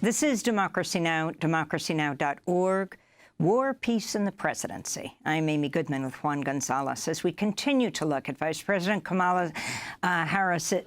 This is Democracy Now!, democracynow.org. War, Peace, and the Presidency. I'm Amy Goodman with Juan Gonzalez as we continue to look at Vice President Kamala Harris's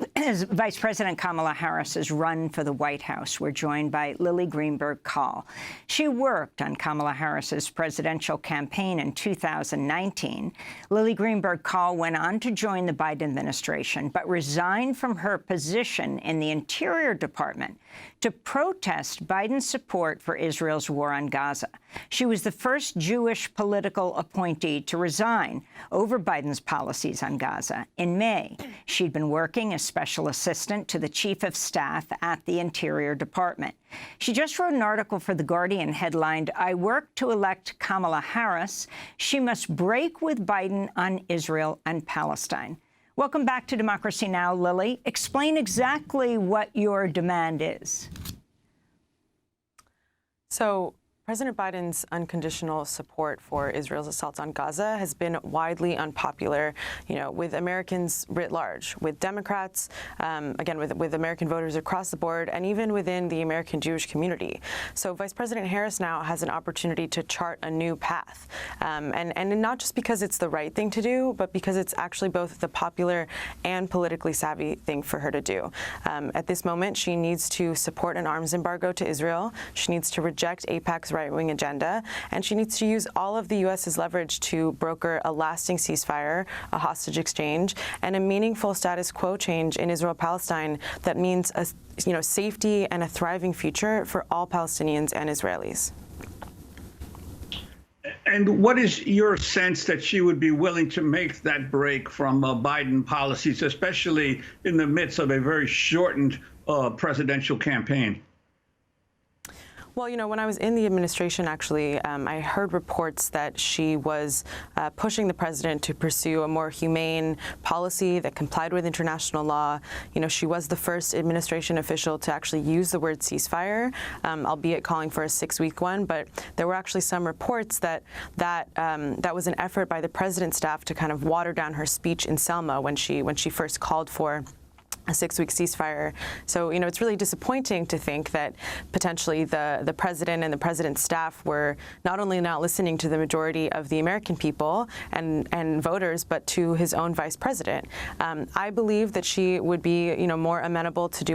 run for the White House. We're joined by Lily Greenberg-Call. She worked on Kamala Harris's presidential campaign in 2019. Lily Greenberg-Call went on to join the Biden administration, but resigned from her position in the Interior Department to protest Biden's support for Israel's war on Gaza. She was the first Jewish political appointee to resign over Biden's policies on Gaza. In May, she'd been working as special assistant to the chief of staff at the Interior Department. She just wrote an article for The Guardian headlined, "I work to elect Kamala Harris. She must break with Biden on Israel and Palestine." Welcome back to Democracy Now!, Lily. Explain exactly what your demand is. So President Biden's unconditional support for Israel's assaults on Gaza has been widely unpopular, with Americans writ large, with Democrats, again, with American voters across the board, and even within the American Jewish community. So Vice President Harris now has an opportunity to chart a new path, and not just because it's the right thing to do, but because it's actually both the popular and politically savvy thing for her to do. At this moment, she needs to support an arms embargo to Israel. She needs to reject AIPAC's right-wing agenda, and she needs to use all of the U.S.'s leverage to broker a lasting ceasefire, a hostage exchange, and a meaningful status quo change in Israel-Palestine that means safety and a thriving future for all Palestinians and Israelis. And what is your sense that she would be willing to make that break from Biden policies, especially in the midst of a very shortened presidential campaign? Well, when I was in the administration, actually, I heard reports that she was pushing the president to pursue a more humane policy that complied with international law. She was the first administration official to actually use the word ceasefire, albeit calling for a 6-week one. But there were actually some reports that was an effort by the president's staff to kind of water down her speech in Selma when she first called for a 6-week ceasefire. So, it's really disappointing to think that potentially the president and the president's staff were not only not listening to the majority of the American people and voters, but to his own vice president. I believe that she would be, more amenable to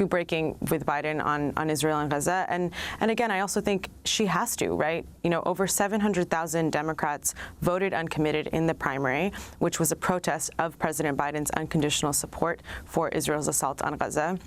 breaking with Biden on Israel and Gaza. And again, I also think she has to, right? Over 700,000 Democrats voted uncommitted in the primary, which was a protest of President Biden's unconditional support for Israel's assault on Gaza.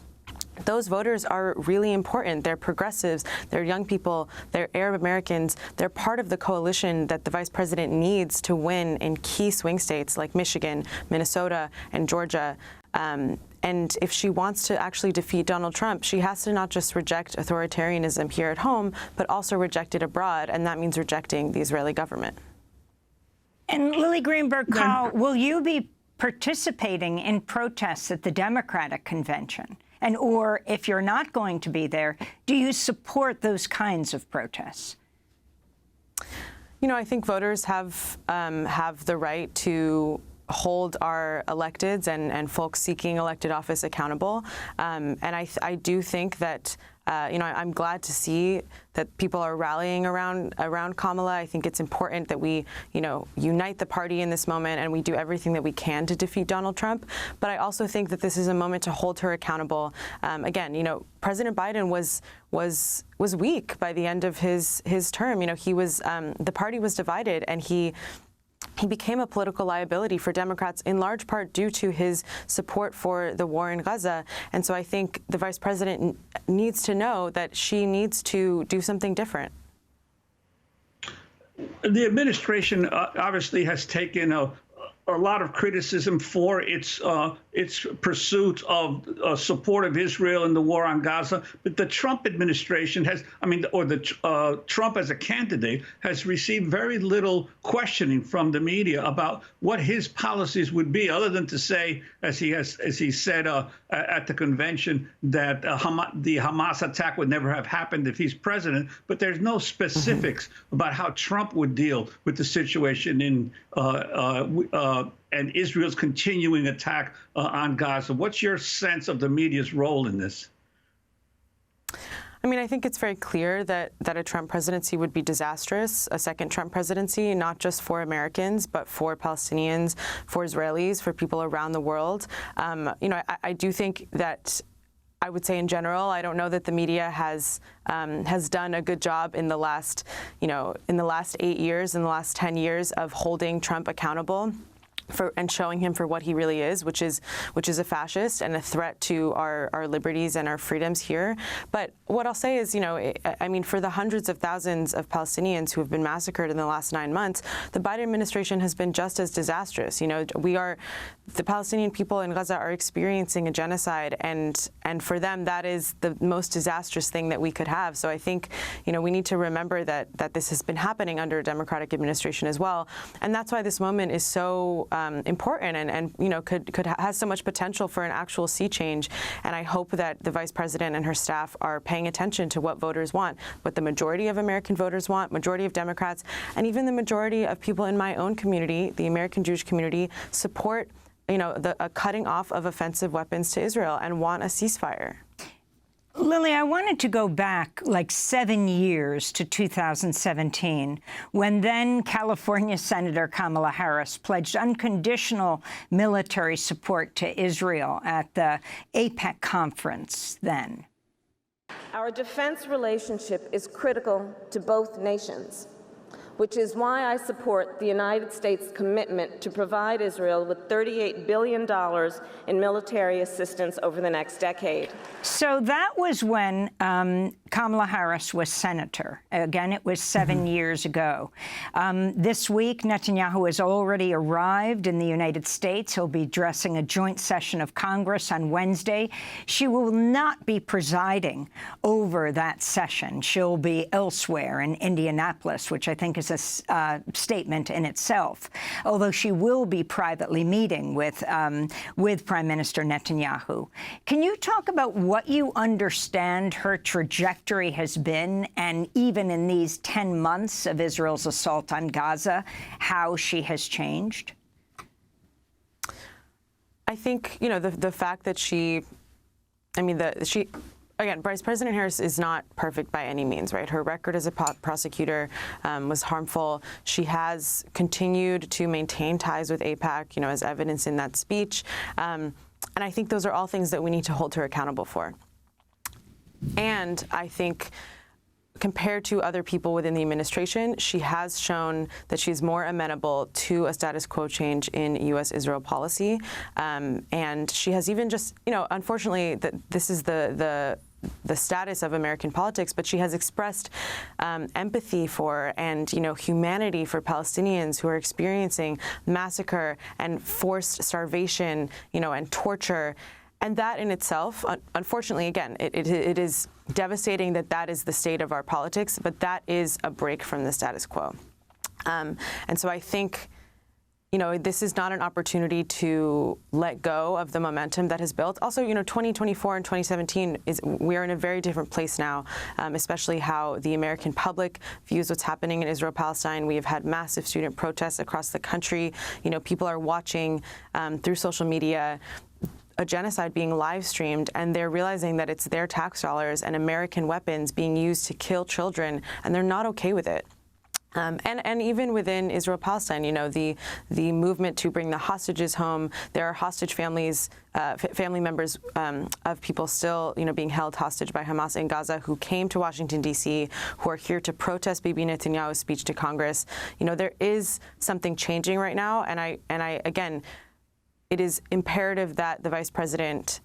Those voters are really important. They're progressives, they're young people, they're Arab Americans. They're part of the coalition that the vice president needs to win in key swing states like Michigan, Minnesota, and Georgia. And if she wants to actually defeat Donald Trump, she has to not just reject authoritarianism here at home, but also reject it abroad, and that means rejecting the Israeli government. And Lily Greenberg-Call, will you be participating in protests at the Democratic convention? And or if you're not going to be there, do you support those kinds of protests? I think voters have the right to hold our electeds and folks seeking elected office accountable. And I do think that I'm glad to see that people are rallying around Kamala. I think it's important that we, unite the party in this moment and we do everything that we can to defeat Donald Trump. But I also think that this is a moment to hold her accountable. Again, President Biden was weak by the end of his term. He was the party was divided, and he became a political liability for Democrats in large part due to his support for the war in Gaza. And so I think the vice president needs to know that she needs to do something different. The administration obviously has taken a lot of criticism for its pursuit of support of Israel in the war on Gaza. But the Trump administration Trump as a candidate has received very little questioning from the media about what his policies would be, other than to say, as he said at the convention, that the Hamas attack would never have happened if he's president. But there's no specifics about how Trump would deal with the situation in and Israel's continuing attack on Gaza. What's your sense of the media's role in this? I mean, I think it's very clear that a Trump presidency would be disastrous, a second Trump presidency, not just for Americans, but for Palestinians, for Israelis, for people around the world. You know, I do think that, I would say in general, I don't know that the media has done a good job in the last, you know, in the last 8 years, in the last 10 years of holding Trump accountable and showing him for what he really is, which is a fascist and a threat to our liberties and our freedoms here. But what I'll say is, you know, I mean, for the hundreds of thousands of Palestinians who have been massacred in the last 9 months, the Biden administration has been just as disastrous. You know, the Palestinian people in Gaza are experiencing a genocide, and for them, that is the most disastrous thing that we could have. So I think, you know, we need to remember that this has been happening under a Democratic administration as well, and that's why this moment is so important and you know has so much potential for an actual sea change. And I hope that the Vice President and her staff are paying attention to what voters want, what the majority of American voters want, majority of Democrats, and even the majority of people in my own community, the American Jewish community, support, you know, a cutting off of offensive weapons to Israel and want a ceasefire. Lily, I wanted to go back like 7 years to 2017, when then California Senator Kamala Harris pledged unconditional military support to Israel at the AIPAC conference then. Our defense relationship is critical to both nations, which is why I support the United States' commitment to provide Israel with $38 billion in military assistance over the next decade. So that was when Kamala Harris was senator. Again, it was 7 years ago. This week, Netanyahu has already arrived in the United States. He'll be addressing a joint session of Congress on Wednesday. She will not be presiding over that session. She'll be elsewhere in Indianapolis, which I think is a statement in itself, although she will be privately meeting with Prime Minister Netanyahu. Can you talk about what you understand her trajectory has been, and even in these 10 months of Israel's assault on Gaza, how she has changed? I think, you know, the fact that again, Vice President Harris is not perfect by any means, right? Her record as a prosecutor was harmful. She has continued to maintain ties with AIPAC, you know, as evidence in that speech. And I think those are all things that we need to hold her accountable for. And I think, compared to other people within the administration, she has shown that she's more amenable to a status quo change in U.S.-Israel policy. And she has even just, you know, unfortunately, this is the status of American politics, but she has expressed empathy for and, you know, humanity for Palestinians who are experiencing massacre and forced starvation, you know, and torture. And that in itself, unfortunately, again, it is devastating that is the state of our politics, but that is a break from the status quo. And so I think, you know, this is not an opportunity to let go of the momentum that has built. Also, you know, 2024 and 2017 we are in a very different place now, especially how the American public views what's happening in Israel-Palestine. We have had massive student protests across the country. You know, people are watching through social media a genocide being live streamed, and they're realizing that it's their tax dollars and American weapons being used to kill children, and they're not okay with it. And even within Israel-Palestine, you know, the movement to bring the hostages home, there are hostage families, family members of people still, you know, being held hostage by Hamas in Gaza who came to Washington, D.C., who are here to protest Bibi Netanyahu's speech to Congress. You know, there is something changing right now, and I again, it is imperative that the Vice President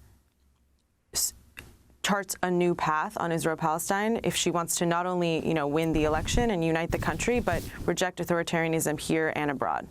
charts a new path on Israel-Palestine if she wants to not only, you know, win the election and unite the country, but reject authoritarianism here and abroad.